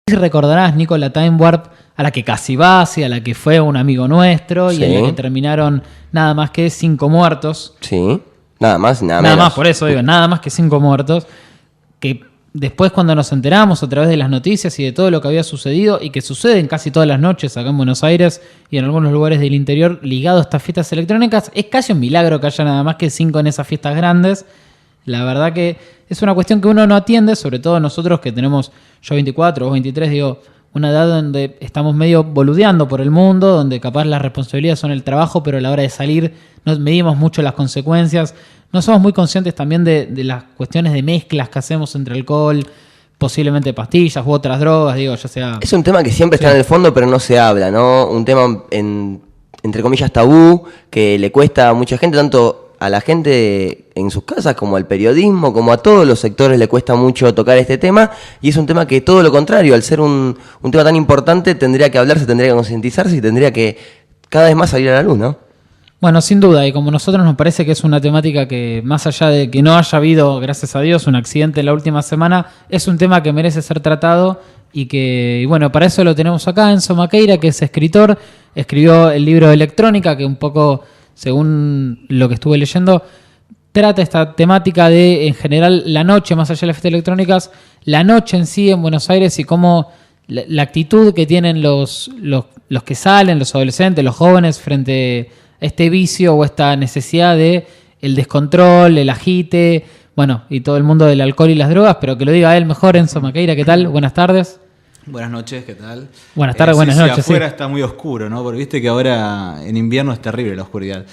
Recordarás, Nico, la Time Warp a la que casi vas y a la que fue un amigo nuestro y en la que terminaron nada más que 5 muertos. Sí, nada más, nada menos. Nada más, por eso digo, nada más que 5 muertos. Que después cuando nos enteramos a través de las noticias y de todo lo que había sucedido y que suceden casi todas las noches acá en Buenos Aires y en algunos lugares del interior ligado a estas fiestas electrónicas, es casi un milagro que haya nada más que 5 en esas fiestas grandes. La verdad que es una cuestión que uno no atiende, sobre todo nosotros que tenemos, yo 24 o 23, digo, una edad donde estamos medio boludeando por el mundo, donde capaz las responsabilidades son el trabajo, pero a la hora de salir no medimos mucho las consecuencias. No somos muy conscientes también de las cuestiones de mezclas que hacemos entre alcohol, posiblemente pastillas u otras drogas, digo, ya sea... Es un tema que siempre está en el fondo, pero no se habla, ¿no? Un tema, entre comillas, tabú, que le cuesta a mucha gente, tanto a la gente en sus casas como al periodismo, como a todos los sectores le cuesta mucho tocar este tema, y es un tema que todo lo contrario, al ser un tema tan importante, tendría que hablarse, tendría que concientizarse y tendría que cada vez más salir a la luz, ¿no? Bueno, sin duda, y como a nosotros nos parece que es una temática que, más allá de que no haya habido, gracias a Dios, un accidente en la última semana, es un tema que merece ser tratado y bueno, para eso lo tenemos acá. Enzo Maqueira, que es escritor, escribió el libro de Electrónica, que un poco, según lo que estuve leyendo, trata esta temática de, en general, la noche, más allá de las fiestas electrónicas, la noche en sí en Buenos Aires y cómo la actitud que tienen los que salen, los adolescentes, los jóvenes, frente a este vicio o esta necesidad de el descontrol, el agite, bueno, y todo el mundo del alcohol y las drogas, pero que lo diga él mejor. Enzo Maqueira, ¿qué tal? Buenas tardes. Buenas noches, ¿qué tal? Buenas tardes, buenas noches. Afuera está muy oscuro, ¿no? Porque viste que ahora en invierno es terrible la oscuridad.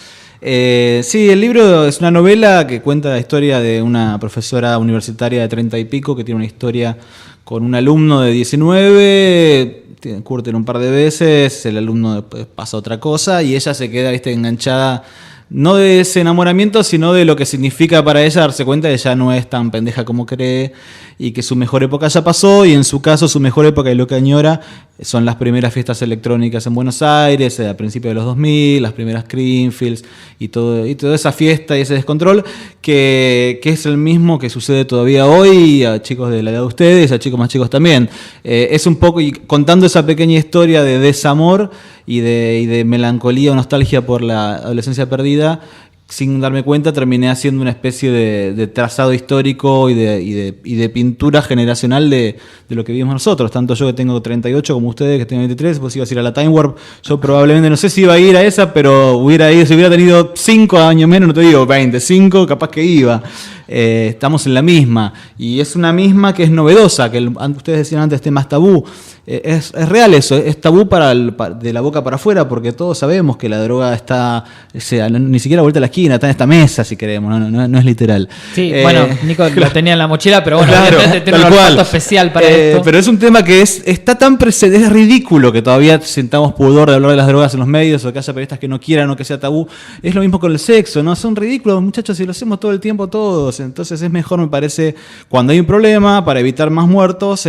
Sí, el libro es una novela que cuenta la historia de una profesora universitaria de 30 y pico que tiene una historia con un alumno de 19, curten un par de veces, el alumno después pasa otra cosa y ella se queda, viste, enganchada, no de ese enamoramiento, sino de lo que significa para ella darse cuenta de que ya no es tan pendeja como cree y que su mejor época ya pasó, y en su caso su mejor época y lo que añora son las primeras fiestas electrónicas en Buenos Aires, a principios de los 2000, las primeras Creamfields y toda esa fiesta y ese descontrol que es el mismo que sucede todavía hoy a chicos de la edad de ustedes, a chicos más chicos también. Es un poco, y contando esa pequeña historia de desamor y de melancolía o nostalgia por la adolescencia perdida, sin darme cuenta terminé haciendo una especie de trazado histórico y de pintura generacional de lo que vivimos nosotros, tanto yo que tengo 38 como ustedes que tienen 23. Vos ibas a ir a la Time Warp, yo probablemente no sé si iba a ir a esa, pero hubiera ido, si hubiera tenido 5 años menos, no te digo 20, 5 capaz que iba. Estamos en la misma, y es una misma que es novedosa, que ustedes decían antes, temas tabú. Es real eso, es tabú de la boca para afuera, porque todos sabemos que la droga está, ni siquiera vuelta a la esquina, está en esta mesa, si queremos, no es literal. Sí, bueno, Nico lo tenía en la mochila, pero bueno, claro, tiene un olfato especial para esto. Pero es un tema que está tan presente, es ridículo que todavía sintamos pudor de hablar de las drogas en los medios, o que haya periodistas que no quieran o que sea tabú. Es lo mismo con el sexo, ¿no? Son ridículos, muchachos, si lo hacemos todo el tiempo todos. Entonces es mejor, me parece, cuando hay un problema, para evitar más muertos,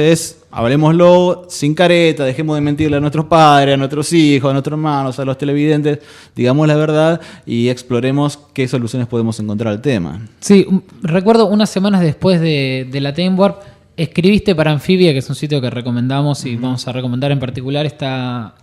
hablemoslo sin careta, dejemos de mentirle a nuestros padres, a nuestros hijos, a nuestros hermanos, a los televidentes, digamos la verdad y exploremos qué soluciones podemos encontrar al tema. Sí, recuerdo unas semanas después de la Time Warp, escribiste para Anfibia, que es un sitio que recomendamos y vamos a recomendar en particular esta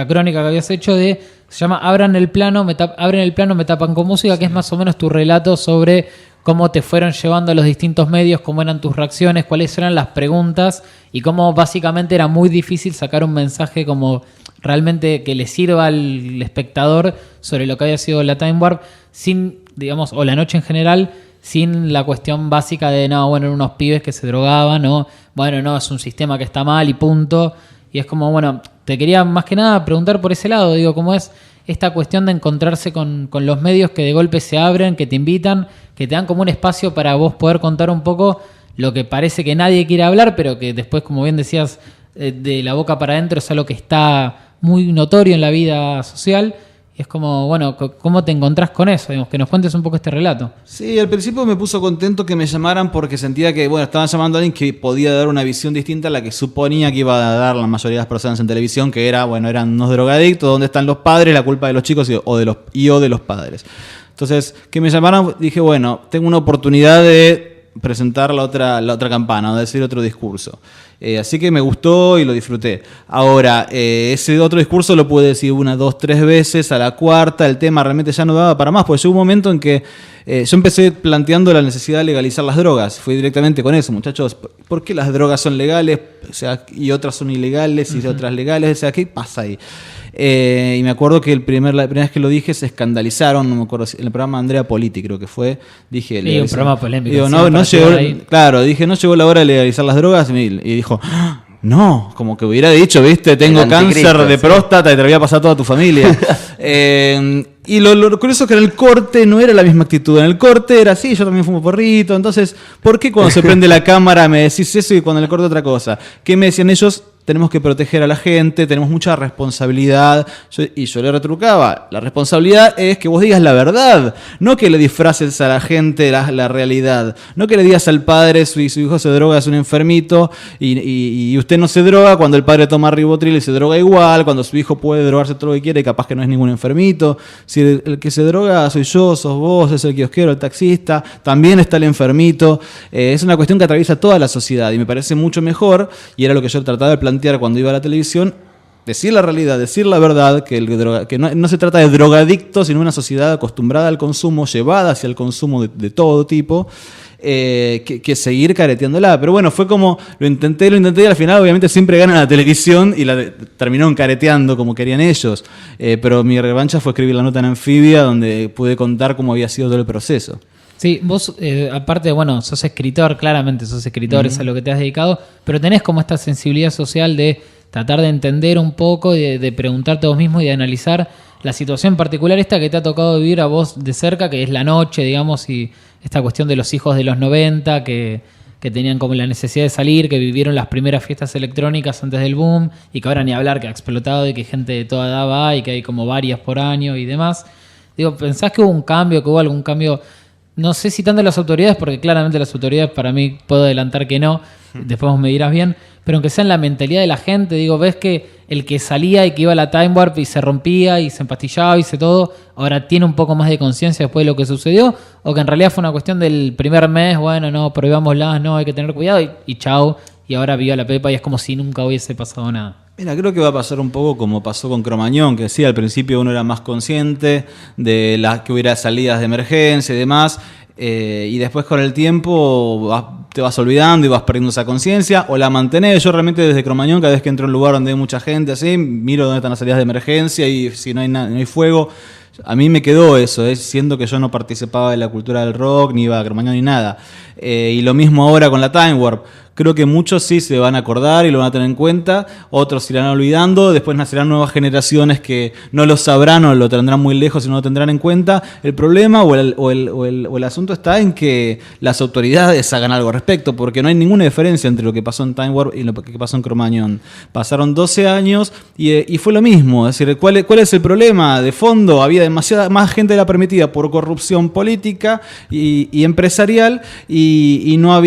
crónica que habías hecho se llama Abran el plano, me tapan con música, que es más o menos tu relato sobre cómo te fueron llevando a los distintos medios, cómo eran tus reacciones, cuáles eran las preguntas y cómo básicamente era muy difícil sacar un mensaje como realmente que le sirva al espectador sobre lo que había sido la Time Warp, sin, digamos, o la noche en general, sin la cuestión básica de, no, bueno, eran unos pibes que se drogaban, o, bueno, no, es un sistema que está mal y punto. Y es como, bueno, te quería más que nada preguntar por ese lado, digo, cómo es esta cuestión de encontrarse con los medios que de golpe se abren, que te invitan, que te dan como un espacio para vos poder contar un poco lo que parece que nadie quiere hablar, pero que después, como bien decías, de la boca para adentro es algo que está muy notorio en la vida social. Y es como, bueno, ¿cómo te encontrás con eso? Digamos, que nos cuentes un poco este relato. Sí, al principio me puso contento que me llamaran porque sentía que, bueno, estaban llamando a alguien que podía dar una visión distinta a la que suponía que iba a dar la mayoría de las personas en televisión, que era, bueno, eran unos drogadictos, ¿dónde están los padres? La culpa de los chicos o de los padres. Entonces, que me llamaran, dije, bueno, tengo una oportunidad de presentar la otra campana, o decir otro discurso. Así que me gustó y lo disfruté. Ahora, ese otro discurso lo pude decir 1, 2, 3 veces, a la cuarta el tema realmente ya no daba para más, porque llegó un momento en que yo empecé planteando la necesidad de legalizar las drogas. Fui directamente con eso, muchachos, ¿por qué las drogas son legales, o sea, y otras son ilegales y otras legales? O sea, ¿qué pasa ahí? Y me acuerdo que la primera vez que lo dije se escandalizaron, no me acuerdo, en el programa Andrea Politi creo que fue, dije... Sí, un programa polémico. Digo, no llegó, claro, dije, no llegó la hora de legalizar las drogas, y dijo... No, como que hubiera dicho, viste, tengo cáncer de próstata y te lo voy a pasar a toda tu familia. Y lo curioso es que en el corte no era la misma actitud. En el corte era así, yo también fumo porrito. Entonces, ¿por qué cuando se prende la cámara me decís eso y cuando en el corte otra cosa? ¿Qué me decían ellos? Tenemos que proteger a la gente, tenemos mucha responsabilidad. Y yo le retrucaba, la responsabilidad es que vos digas la verdad, no que le disfraces a la gente la realidad. No que le digas al padre, su hijo se droga, es un enfermito, y usted no se droga cuando el padre toma Rivotril y se droga igual, cuando su hijo puede drogarse todo lo que quiere y capaz que no es ningún enfermito. Si el que se droga soy yo, sos vos, es el kiosquero, el taxista, también está el enfermito. Es una cuestión que atraviesa toda la sociedad y me parece mucho mejor, y era lo que yo trataba de plantear cuando iba a la televisión, decir la realidad, decir la verdad, que no se trata de drogadictos, sino una sociedad acostumbrada al consumo, llevada hacia el consumo de todo tipo, que seguir careteándola. Pero bueno, fue como, lo intenté y al final obviamente siempre gana la televisión y terminaron careteando como querían ellos. Pero mi revancha fue escribir la nota en Anfibia, donde pude contar cómo había sido todo el proceso. Sí, vos, aparte, bueno, sos escritor, claramente sos escritor, es a lo que te has dedicado, pero tenés como esta sensibilidad social de tratar de entender un poco, de preguntarte a vos mismo y de analizar la situación particular esta que te ha tocado vivir a vos de cerca, que es la noche, digamos, y esta cuestión de los hijos de los 90, que tenían como la necesidad de salir, que vivieron las primeras fiestas electrónicas antes del boom, y que ahora ni hablar, que ha explotado y que gente de toda edad va y que hay como varias por año y demás. Digo, ¿pensás que hubo un cambio, que hubo algún cambio? No sé si tanto las autoridades, porque claramente las autoridades para mí puedo adelantar que no, después vos me dirás bien, pero aunque sea en la mentalidad de la gente, digo, ves que el que salía y que iba a la Time Warp y se rompía y se empastillaba y hice todo, ahora tiene un poco más de conciencia después de lo que sucedió, o que en realidad fue una cuestión del primer mes, bueno, no, prohibámoslas, no, hay que tener cuidado y chau, y ahora viva la Pepa y es como si nunca hubiese pasado nada. Mira, creo que va a pasar un poco como pasó con Cromañón, que sí, al principio uno era más consciente de las que hubiera salidas de emergencia y demás, y después con el tiempo te vas olvidando y vas perdiendo esa conciencia, o la mantenés. Yo realmente desde Cromañón, cada vez que entro a un lugar donde hay mucha gente así, miro dónde están las salidas de emergencia y si no hay fuego. A mí me quedó eso, siendo que yo no participaba de la cultura del rock, ni iba a Cromañón ni nada. Y lo mismo ahora con la Time Warp. Creo que muchos sí se van a acordar y lo van a tener en cuenta, otros se irán olvidando, después nacerán nuevas generaciones que no lo sabrán o lo tendrán muy lejos y no lo tendrán en cuenta. El problema o el asunto está en que las autoridades hagan algo al respecto, porque no hay ninguna diferencia entre lo que pasó en Time Warp y lo que pasó en Cromañón. Pasaron 12 años y fue lo mismo. Es decir, ¿cuál es el problema? De fondo, había demasiada más gente de la permitida por corrupción política y empresarial y no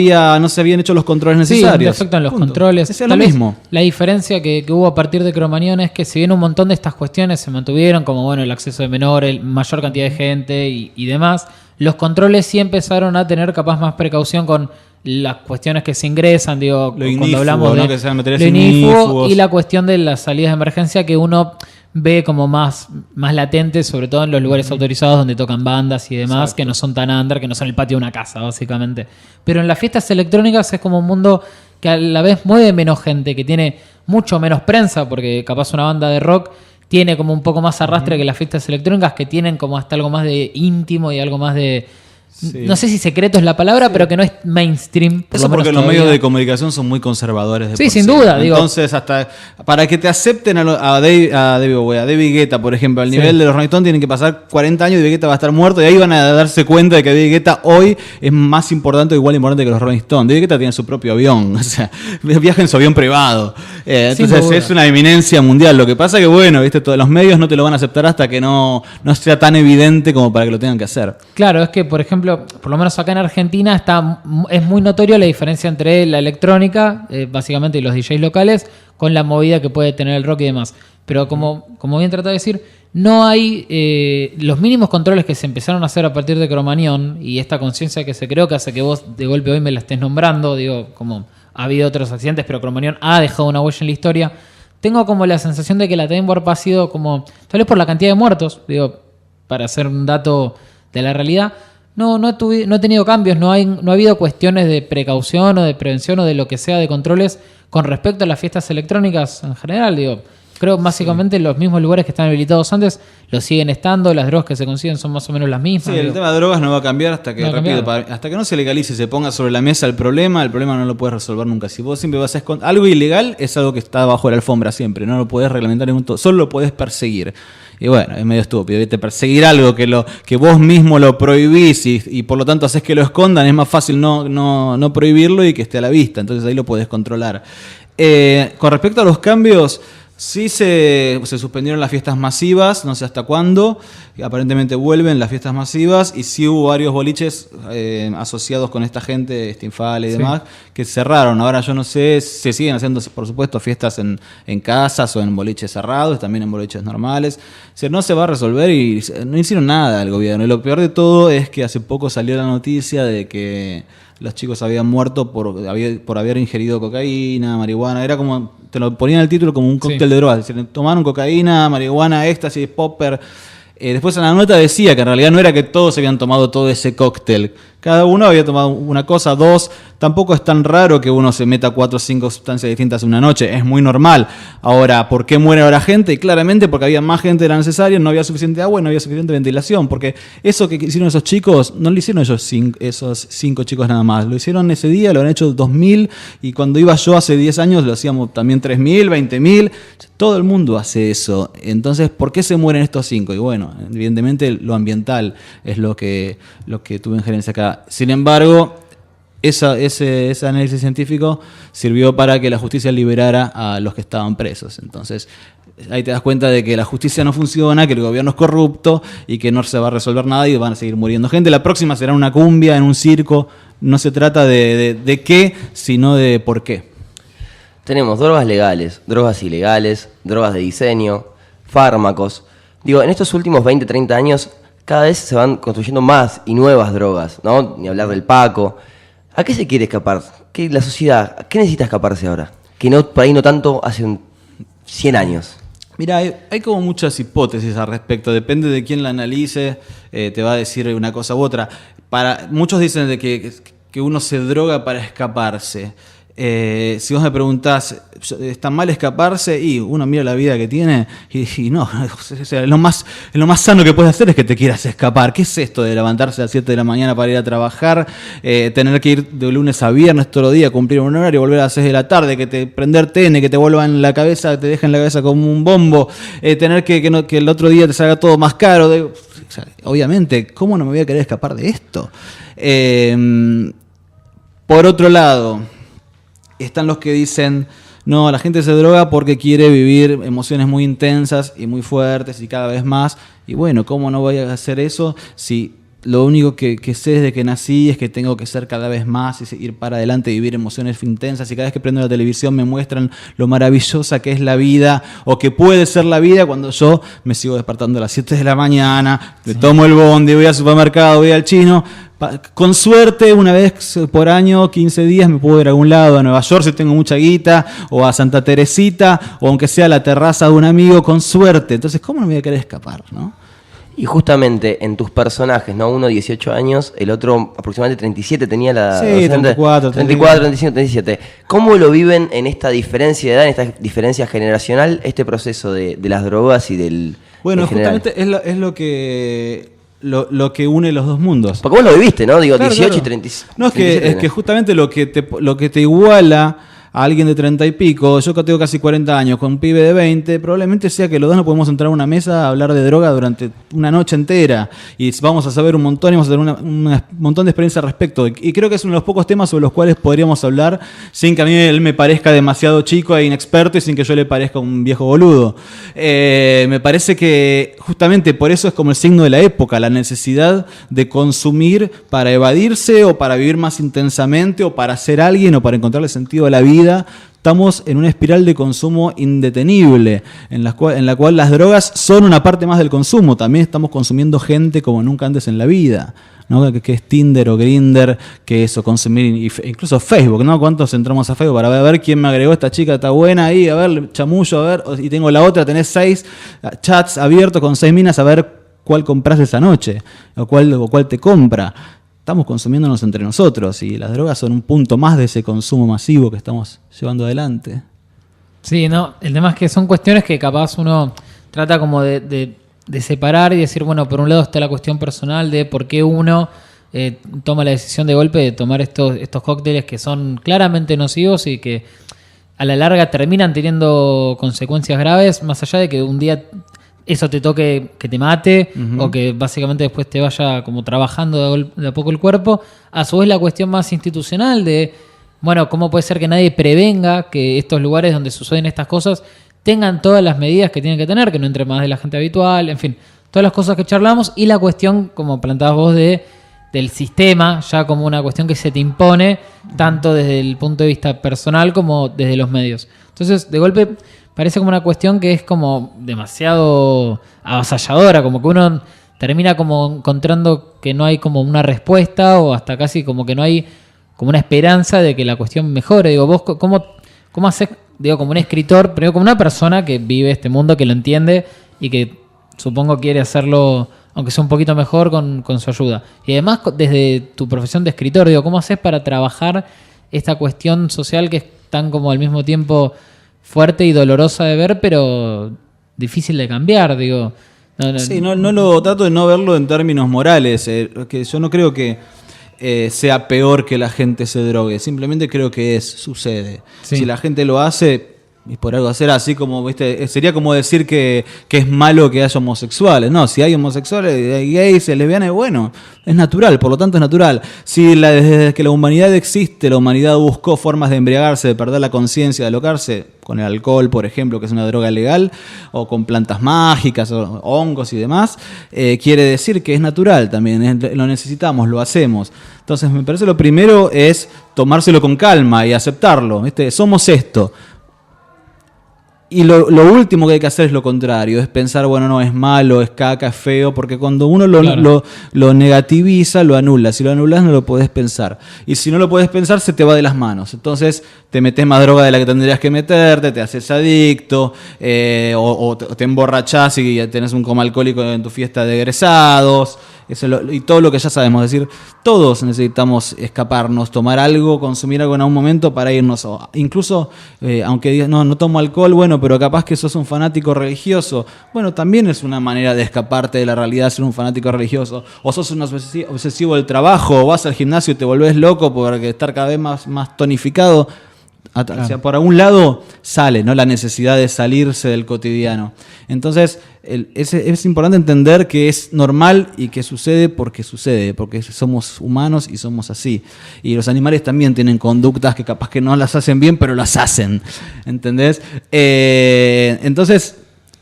se habían hecho los controles necesarios. Sí, un defecto en los controles. Es lo mismo. La diferencia que hubo a partir de Cromañón es que si bien un montón de estas cuestiones se mantuvieron, como bueno el acceso de menores, mayor cantidad de gente y demás, los controles sí empezaron a tener capaz más precaución con las cuestiones que se ingresan, digo, lo cuando inífugo, hablamos ¿no? de Que sean materiales lo inífugo inífugos. y la cuestión de las salidas de emergencia que uno ve como más latente, sobre todo en los lugares autorizados donde tocan bandas y demás. Exacto. Que no son tan under, que no son el patio de una casa, básicamente. Pero en las fiestas electrónicas es como un mundo que a la vez mueve menos gente, que tiene mucho menos prensa, porque capaz una banda de rock tiene como un poco más arrastre que las fiestas electrónicas, que tienen como hasta algo más de íntimo y algo más de... Sí. No sé si secreto es la palabra, sí, pero que no es mainstream. Eso porque los medios de comunicación son muy conservadores. Sí, sin duda. Entonces, hasta para que te acepten a David Guetta, por ejemplo, al nivel de los Rolling Stones, tienen que pasar 40 años y David Guetta va a estar muerto y ahí van a darse cuenta de que David Guetta hoy es más importante o igual importante que los Rolling Stones. David Guetta tiene su propio avión, o sea, viaja en su avión privado. Entonces es una eminencia mundial. Lo que pasa que, bueno, viste, todos los medios no te lo van a aceptar hasta que no sea tan evidente como para que lo tengan que hacer. Claro, es que, por ejemplo, por lo menos acá en Argentina es muy notorio la diferencia entre la electrónica, básicamente, y los DJs locales, con la movida que puede tener el rock y demás. Pero como bien trataba de decir, no hay los mínimos controles que se empezaron a hacer a partir de Cromañón y esta conciencia que se creó que hace que vos de golpe hoy me la estés nombrando, digo, como ha habido otros accidentes, pero Cromañón ha dejado una huella en la historia. Tengo como la sensación de que la Time Warp ha sido como, tal vez por la cantidad de muertos, digo, para hacer un dato de la realidad, no he tenido cambios, no ha habido cuestiones de precaución o de prevención o de lo que sea de controles con respecto a las fiestas electrónicas en general, digo. Creo básicamente los mismos lugares que están habilitados antes los siguen estando, las drogas que se consiguen son más o menos las mismas. Sí, el tema de drogas no va a cambiar hasta que, hasta que no se legalice y se ponga sobre la mesa el problema no lo puedes resolver nunca. Si vos siempre vas a esconder algo ilegal, es algo que está bajo la alfombra siempre, no lo puedes reglamentar solo lo puedes perseguir. Y bueno, es medio estúpido, ¿viste? Perseguir algo que vos mismo lo prohibís y por lo tanto haces que lo escondan, es más fácil no prohibirlo y que esté a la vista, entonces ahí lo podés controlar. Con respecto a los cambios, sí se suspendieron las fiestas masivas, no sé hasta cuándo, aparentemente vuelven las fiestas masivas y sí hubo varios boliches asociados con esta gente, Stinfal y demás, que cerraron. Ahora yo no sé, se siguen haciendo por supuesto fiestas en casas o en boliches cerrados, también en boliches normales. O sea, no se va a resolver y no hicieron nada el gobierno. Y lo peor de todo es que hace poco salió la noticia de que los chicos habían muerto por haber ingerido cocaína, marihuana. Era como, te lo ponían en el título como un cóctel de drogas. Es decir, tomaron cocaína, marihuana, éxtasis, popper. Después en la nota decía que en realidad no era que todos habían tomado todo ese cóctel. Cada uno había tomado una cosa, dos. Tampoco es tan raro que uno se meta 4 o 5 sustancias distintas en una noche. Es muy normal. Ahora, ¿por qué muere ahora gente? Claramente porque había más gente de la necesaria, no había suficiente agua y no había suficiente ventilación. Porque eso que hicieron esos chicos, no lo hicieron esos 5 chicos nada más. Lo hicieron ese día, lo han hecho 2.000. Y cuando iba yo hace 10 años lo hacíamos también 3.000, 20.000. Todo el mundo hace eso. Entonces, ¿por qué se mueren estos 5? Y bueno, evidentemente lo ambiental es lo que tuvo injerencia acá. Sin embargo, ese análisis científico sirvió para que la justicia liberara a los que estaban presos. Entonces, ahí te das cuenta de que la justicia no funciona, que el gobierno es corrupto y que no se va a resolver nada y van a seguir muriendo gente. La próxima será una cumbia en un circo. No se trata de qué, sino de por qué. Tenemos drogas legales, drogas ilegales, drogas de diseño, fármacos. Digo, en estos últimos 20, 30 años, cada vez se van construyendo más y nuevas drogas, ¿no? Ni hablar del Paco. ¿A qué se quiere escapar? ¿Qué, la sociedad, ¿qué necesita escaparse ahora? Que no, por ahí no tanto hace 100 años. Mira, hay como muchas hipótesis al respecto. Depende de quién la analice, te va a decir una cosa u otra. Muchos dicen de que uno se droga para escaparse. Si vos me preguntás, ¿está mal escaparse? Y uno mira la vida que tiene y no, o sea, lo más sano que puedes hacer es que te quieras escapar. ¿Qué es esto de levantarse a las 7 de la mañana para ir a trabajar, tener que ir de lunes a viernes todo el día, cumplir un horario, volver a las 6 de la tarde, que te prender TN, que te vuelvan la cabeza, te dejen la cabeza como un bombo, tener que el otro día te salga todo más caro? O sea, obviamente, ¿cómo no me voy a querer escapar de esto? Por otro lado, están los que dicen, no, la gente se droga porque quiere vivir emociones muy intensas y muy fuertes y cada vez más. Y bueno, ¿cómo no voy a hacer eso si lo único que sé desde que nací es que tengo que ser cada vez más y ir para adelante, vivir emociones intensas? Y cada vez que prendo la televisión me muestran lo maravillosa que es la vida o que puede ser la vida cuando yo me sigo despertando a las 7 de la mañana, me tomo el bondi, voy al supermercado, voy al chino. Con suerte, una vez por año, 15 días, me puedo ir a algún lado, a Nueva York si tengo mucha guita, o a Santa Teresita, o aunque sea a la terraza de un amigo, con suerte. Entonces, ¿cómo no me voy a querer escapar, no? Y justamente en tus personajes, ¿no? Uno 18 años, el otro aproximadamente 37 tenía la... Sí, 34, 35, 37. ¿Cómo lo viven en esta diferencia de edad, en esta diferencia generacional, este proceso de las drogas y del... Bueno, justamente es lo que une los dos mundos. Porque vos lo viviste, ¿no? Digo, claro, 18 claro. Y 35. No, es que justamente lo que te iguala a alguien de 30 y pico, yo que tengo casi 40 años, con un pibe de 20, probablemente sea que los dos no podemos entrar a una mesa a hablar de droga durante una noche entera y vamos a saber un montón y vamos a tener un montón de experiencia al respecto. Y creo que es uno de los pocos temas sobre los cuales podríamos hablar sin que a mí él me parezca demasiado chico e inexperto y sin que yo le parezca un viejo boludo. Me parece que justamente por eso es como el signo de la época, la necesidad de consumir para evadirse o para vivir más intensamente o para ser alguien o para encontrarle sentido a la vida. estamos en una espiral de consumo indetenible, en la cual las drogas son una parte más del consumo. También estamos consumiendo gente como nunca antes en la vida, ¿no? Que es Tinder o Grindr, que eso, consumir, incluso Facebook, ¿no? ¿Cuántos entramos a Facebook para ver quién me agregó? Esta chica está buena ahí, a ver, chamullo, a ver, y tengo la otra, tenés 6 chats abiertos con 6 minas, a ver cuál compras esa noche, o cuál te compra. Estamos consumiéndonos entre nosotros y las drogas son un punto más de ese consumo masivo que estamos llevando adelante. Sí, no, el tema es que son cuestiones que capaz uno trata como de separar y decir, bueno, por un lado está la cuestión personal de por qué uno toma la decisión de golpe de tomar estos cócteles que son claramente nocivos y que a la larga terminan teniendo consecuencias graves, más allá de que un día eso te toque que te mate, o que básicamente después te vaya como trabajando de a poco el cuerpo. A su vez la cuestión más institucional de, bueno, ¿cómo puede ser que nadie prevenga que estos lugares donde suceden estas cosas tengan todas las medidas que tienen que tener, que no entre más de la gente habitual, en fin, todas las cosas que charlamos, y la cuestión, como planteabas vos, del sistema, ya como una cuestión que se te impone, tanto desde el punto de vista personal como desde los medios. Entonces, de golpe, parece como una cuestión que es como demasiado avasalladora, como que uno termina como encontrando que no hay como una respuesta, o hasta casi como que no hay como una esperanza de que la cuestión mejore. Digo, vos, ¿cómo haces, digo, como un escritor, pero como una persona que vive este mundo, que lo entiende y que supongo quiere hacerlo, aunque sea un poquito mejor, con su ayuda? Y además, desde tu profesión de escritor, digo, ¿cómo haces para trabajar esta cuestión social que es tan como al mismo tiempo fuerte y dolorosa de ver, pero difícil de cambiar? Digo, no lo trato de no verlo en términos morales, que yo no creo que sea peor que la gente se drogue, simplemente creo que sucede. Sí. Si la gente lo hace, y por algo hacer, así como, ¿viste? Sería como decir que es malo que haya homosexuales. No, si hay homosexuales, hay gays, lesbianas, bueno, es natural, por lo tanto es natural. Si desde que la humanidad existe, la humanidad buscó formas de embriagarse, de perder la conciencia, de alocarse, con el alcohol, por ejemplo, que es una droga legal, o con plantas mágicas, o hongos y demás, quiere decir que es natural también, lo necesitamos, lo hacemos. Entonces, me parece lo primero es tomárselo con calma y aceptarlo, ¿viste? Somos esto. Y lo último que hay que hacer es lo contrario, es pensar, bueno, no, es malo, es caca, es feo, porque cuando uno lo negativiza, lo anula. Si lo anulas, no lo podés pensar. Y si no lo podés pensar, se te va de las manos. Entonces, te metés más droga de la que tendrías que meterte, te haces adicto, o te emborrachás y tenés un coma alcohólico en tu fiesta de egresados. Y todo lo que ya sabemos, es decir, todos necesitamos escaparnos, tomar algo, consumir algo en algún momento para irnos. Incluso, aunque digas, no tomo alcohol, bueno, pero capaz que sos un fanático religioso. Bueno, también es una manera de escaparte de la realidad, ser un fanático religioso. O sos un obsesivo del trabajo, o vas al gimnasio y te volvés loco por estar cada vez más tonificado. Claro. O sea, por algún lado sale, ¿no?, la necesidad de salirse del cotidiano. Entonces, es importante entender que es normal y que sucede porque somos humanos y somos así. Y los animales también tienen conductas que capaz que no las hacen bien, pero las hacen, ¿entendés? Entonces,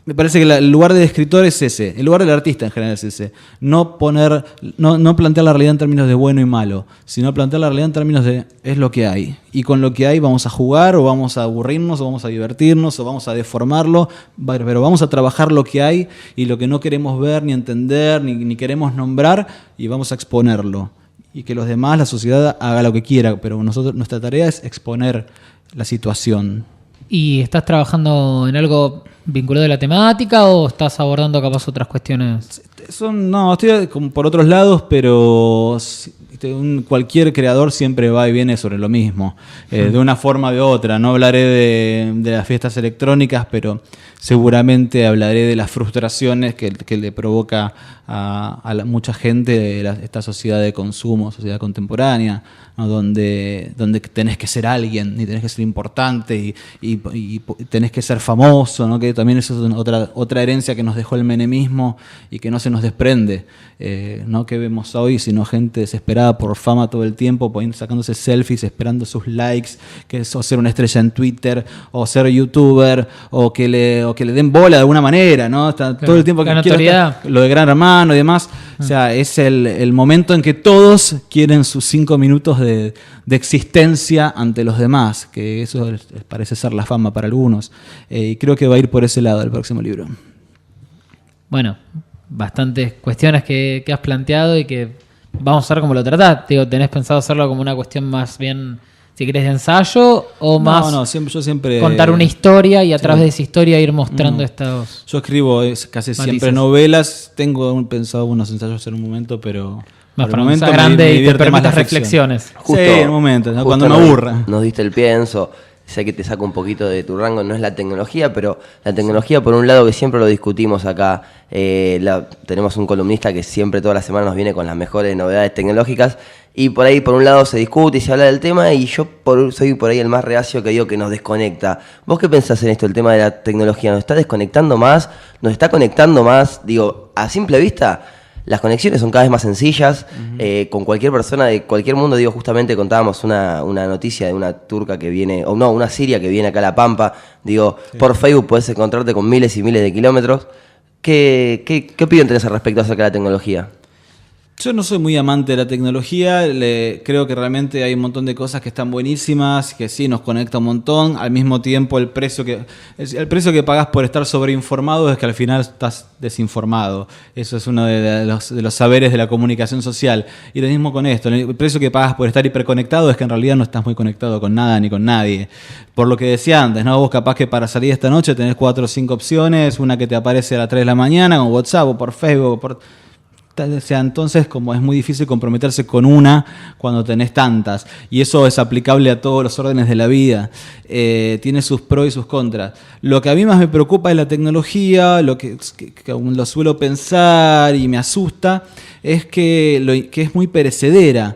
me parece que el lugar del escritor es ese, el lugar del artista en general es ese. No plantear la realidad en términos de bueno y malo, sino plantear la realidad en términos de es lo que hay. Y con lo que hay vamos a jugar, o vamos a aburrirnos, o vamos a divertirnos, o vamos a deformarlo, pero vamos a trabajar lo que hay y lo que no queremos ver, ni entender, ni queremos nombrar, y vamos a exponerlo. Y que los demás, la sociedad, haga lo que quiera, pero nuestra tarea es exponer la situación. ¿Y estás trabajando en algo vinculado a la temática o estás abordando capaz otras cuestiones? Estoy por otros lados, pero cualquier creador siempre va y viene sobre lo mismo, de una forma o de otra. No hablaré de las fiestas electrónicas, pero seguramente hablaré de las frustraciones que le provoca a mucha gente de esta sociedad de consumo, sociedad contemporánea, ¿no?, donde tenés que ser alguien y tenés que ser importante y tenés que ser famoso, ¿no?, que también eso es otra herencia que nos dejó el menemismo y que no se nos desprende, no que vemos hoy, sino gente desesperada por fama todo el tiempo, sacándose selfies, esperando sus likes, o ser una estrella en Twitter, o ser youtuber, o que le den bola de alguna manera, ¿no? Está todo el tiempo que quiero lo de Gran Hermano y demás. O sea, es el momento en que todos quieren sus 5 minutos de existencia ante los demás, que eso parece ser la fama para algunos. Y creo que va a ir por ese lado el próximo libro. Bueno, bastantes cuestiones que has planteado y que vamos a ver cómo lo tratás. Digo, ¿tenés pensado hacerlo como una cuestión más bien, si querés, de ensayo o más yo siempre contar una historia y a través de esa historia ir mostrando estos... Yo escribo casi siempre matices. Novelas, tengo pensado unos ensayos en un momento, pero... Más por para el un momento grande y te divierte más permitas la ficción. reflexiones. Sí, en un momento, ¿no? justo Cuando me aburra. Nos diste el pienso. Sé que te saco un poquito de tu rango, no es la tecnología, pero la tecnología, por un lado, que siempre lo discutimos acá, tenemos un columnista que siempre toda la semana nos viene con las mejores novedades tecnológicas, y por ahí, por un lado, se discute y se habla del tema, y yo soy por ahí el más reacio que digo que nos desconecta. ¿Vos qué pensás en esto, el tema de la tecnología? ¿Nos está desconectando más? ¿Nos está conectando más? Digo, a simple vista... Las conexiones son cada vez más sencillas, con cualquier persona de cualquier mundo. Digo, justamente contábamos una noticia de una turca que viene, o no, una siria que viene acá a La Pampa. Digo, por Facebook puedes encontrarte con miles y miles de kilómetros. ¿Qué opinión tenés al respecto acerca de la tecnología? Yo no soy muy amante de la tecnología, creo que realmente hay un montón de cosas que están buenísimas, que sí nos conecta un montón. Al mismo tiempo el precio que pagás por estar sobreinformado es que al final estás desinformado. Eso es uno de los saberes de la comunicación social. Y lo mismo con esto, el precio que pagas por estar hiperconectado es que en realidad no estás muy conectado con nada ni con nadie. Por lo que decía antes, ¿no? Vos capaz que para salir esta noche tenés 4 o 5 opciones, una que te aparece a las 3 de la mañana con WhatsApp o por Facebook o por... O sea, entonces como es muy difícil comprometerse con una cuando tenés tantas, y eso es aplicable a todos los órdenes de la vida, tiene sus pros y sus contras. Lo que a mí más me preocupa es la tecnología, lo que aún lo suelo pensar y me asusta, es que es muy perecedera.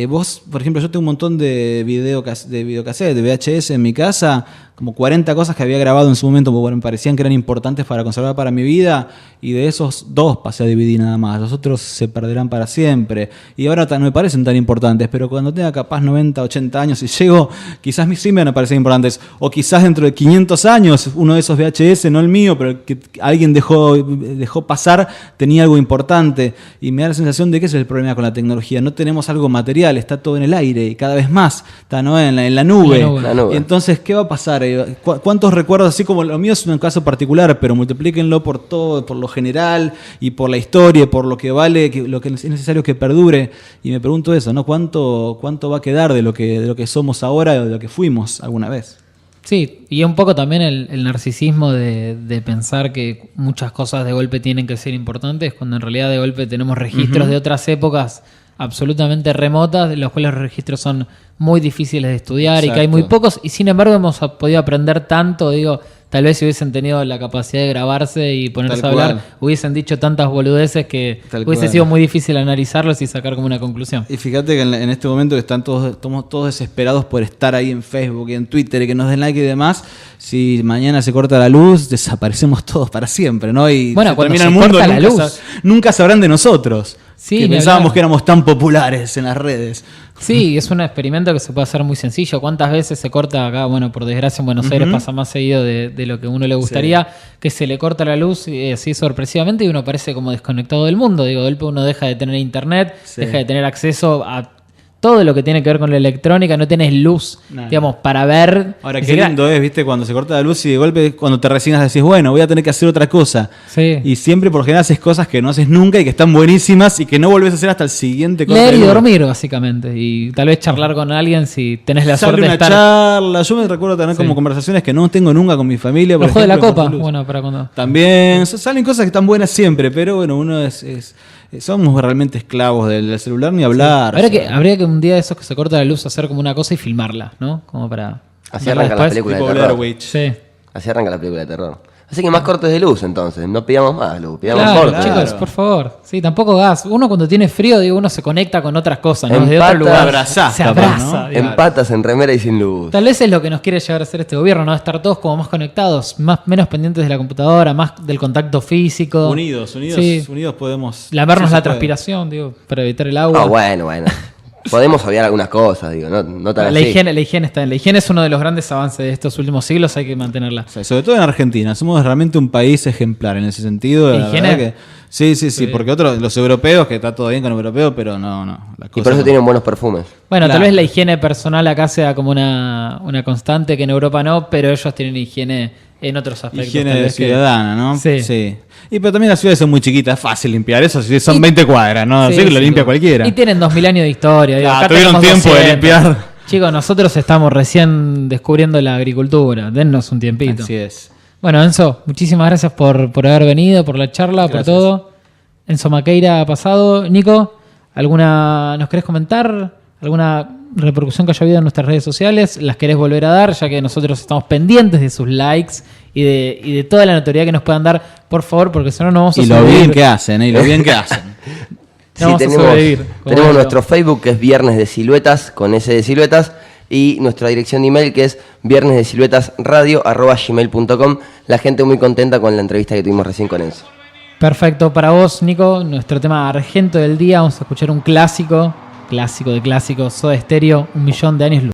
Vos, por ejemplo, yo tengo un montón de videocassette, de VHS en mi casa, como 40 cosas que había grabado en su momento, porque me parecían que eran importantes para conservar para mi vida, y de esos 2 pasé a DVD nada más, los otros se perderán para siempre, y ahora no me parecen tan importantes, pero cuando tenga capaz 90, 80 años y llego, quizás sí me van a parecer importantes, o quizás dentro de 500 años, uno de esos VHS, no el mío, pero el que alguien dejó pasar, tenía algo importante, y me da la sensación de que ese es el problema con la tecnología, no tenemos algo material, está todo en el aire, y cada vez más, está, ¿no? en la nube. La nube. Y entonces, ¿qué va a pasar? ¿Cuántos recuerdos, así como lo mío es un caso particular, pero multiplíquenlo por todo, por lo general y por la historia, por lo que vale, lo que es necesario que perdure? Y me pregunto eso, ¿no? ¿Cuánto va a quedar de lo que somos ahora o de lo que fuimos alguna vez? Sí, y un poco también el narcisismo de pensar que muchas cosas de golpe tienen que ser importantes, cuando en realidad de golpe tenemos registros de otras épocas absolutamente remotas, de los cuales los registros son muy difíciles de estudiar. Exacto. Y que hay muy pocos, y sin embargo hemos podido aprender tanto. Digo, tal vez si hubiesen tenido la capacidad de grabarse y ponerse a hablar, hubiesen dicho tantas boludeces que hubiese sido muy difícil analizarlos y sacar como una conclusión. Y fíjate que en este momento que estamos todos desesperados por estar ahí en Facebook y en Twitter y que nos den like y demás, si mañana se corta la luz, desaparecemos todos para siempre, ¿no? Y bueno, cuando termina se el mundo, corta la luz, nunca sabrán de nosotros. Sí, que pensábamos que éramos tan populares en las redes. Sí, es un experimento que se puede hacer muy sencillo. ¿Cuántas veces se corta acá? Bueno, por desgracia en Buenos Aires pasa más seguido de lo que a uno le gustaría, que se le corta la luz así sorpresivamente y uno parece como desconectado del mundo. Digo, de golpe uno deja de tener internet, deja de tener acceso a todo lo que tiene que ver con la electrónica, no tenés luz, digamos, para ver. Ahora, qué lindo es, ¿viste? Cuando se corta la luz y de golpe cuando te resignas decís, bueno, voy a tener que hacer otra cosa. Sí. Y siempre por lo general haces cosas que no haces nunca y que están buenísimas y que no volvés a hacer hasta el siguiente corte. Leer y dormir, básicamente. Y tal vez charlar con alguien si tenés la suerte de estar. Charla. Yo me recuerdo tener como conversaciones que no tengo nunca con mi familia. Los juegos de la copa, bueno, para cuando. También salen cosas que están buenas siempre, pero bueno, uno somos realmente esclavos del celular, ni hablar. Habría que un día de esos que se corta la luz hacer como una cosa y filmarla, ¿no? Como para... Así arranca la película de terror. Sí. Así arranca la película de terror. Así que más cortes de luz entonces, no pidamos más luz, pidamos cortes. Chicos, por favor. Sí, tampoco gas. Uno cuando tiene frío, digo, uno se conecta con otras cosas, ¿no? De otro lugar. Se abraza. ¿No? En patas, en remera y sin luz. Tal vez es lo que nos quiere llevar a hacer este gobierno, ¿no? Estar todos como más conectados, menos pendientes de la computadora, más del contacto físico. Unidos podemos... Lavarnos la transpiración, digo, para evitar el agua. Bueno. podemos obviar algunas cosas, digo, no tan La así. higiene está bien. La higiene es uno de los grandes avances de estos últimos siglos, hay que mantenerla. O sea, sobre todo en Argentina, somos realmente un país ejemplar en ese sentido. La ¿Higiene? verdad que, sí, porque los europeos, que está todo bien con los europeos, pero no. Las Y por cosas eso no. tienen buenos perfumes. Bueno, tal Claro. vez la higiene personal acá sea como una constante que en Europa no, pero ellos tienen higiene en otros aspectos. Higiene tal de vez que- ciudadana, ¿no? Sí. Y pero también las ciudades son muy chiquitas, es fácil limpiar. Eso sí, son Y- 20 cuadras, ¿no? Sí, Así que lo sí, limpia sí. cualquiera. Y tienen 2000 años de historia. digo, Claro, acá tuvieron tenemos tiempo de 200. limpiar. Chicos, nosotros estamos recién descubriendo la agricultura. Dennos un tiempito. Así es. Bueno, Enzo, muchísimas gracias por haber venido, por la charla, Gracias. por todo. Enzo Maqueira ha pasado. Nico, ¿nos querés comentar? ¿Alguna repercusión que haya habido en nuestras redes sociales? ¿Las querés volver a dar? Ya que nosotros estamos pendientes de sus likes y de toda la notoriedad que nos puedan dar, por favor, porque si no, no vamos a Y lo sobrevivir. bien que hacen, ¿eh? Y lo bien que hacen. No vamos a sobrevivir. Como tenemos esto. nuestro Facebook que es Viernes de Siluetas, con S de Siluetas, y nuestra dirección de email que es viernesdesiluetasradio@gmail.com. La gente muy contenta con la entrevista que tuvimos recién con Enzo. Perfecto. Para vos, Nico, nuestro tema argento del día, vamos a escuchar un clásico de clásicos, Soda Stereo, 1.000.000 de años luz.